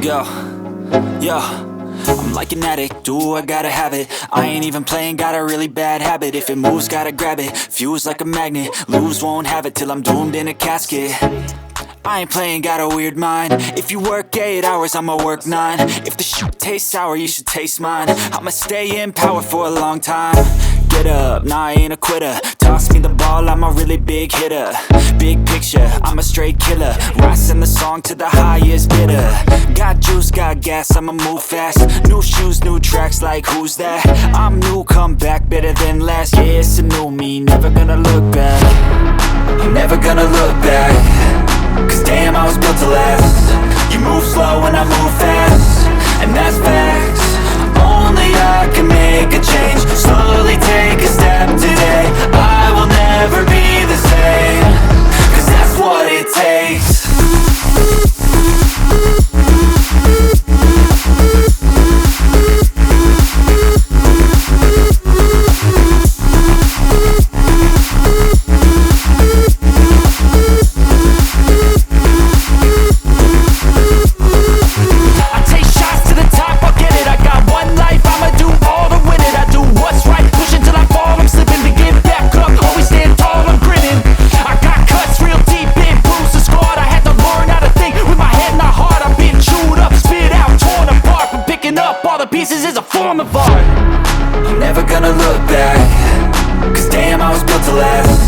Let's go. Yo, I'm like an addict, do I gotta have it. I ain't even playing, got a really bad habit. If it moves, gotta grab it, fuse like a magnet. Lose, won't have it till I'm doomed in a casket. I ain't playing, got a weird mind. If you work 8 hours, I'ma work 9. If the shit tastes sour, you should taste mine. I'ma stay in power for a long time. Get up, nah, I ain't a quitter. Toss me the ball, I'm a really big hitter. Big picture, I'm a straight killer. Rising the song to the highest bidder. Got juice, got gas, I'ma move fast. New shoes, new tracks, like who's that? I'm new, come back, better than last. Yeah, it's a new me, never gonna look back. I'm never gonna look back. Cause damn, I was built to last. You move slow and I move fast, and that's facts. Only I can make a change. Slowly take a step today. I will never be the same. Cause that's what it takes. Pieces is a form of art. I'm never gonna look back. Cause damn, I was built to last.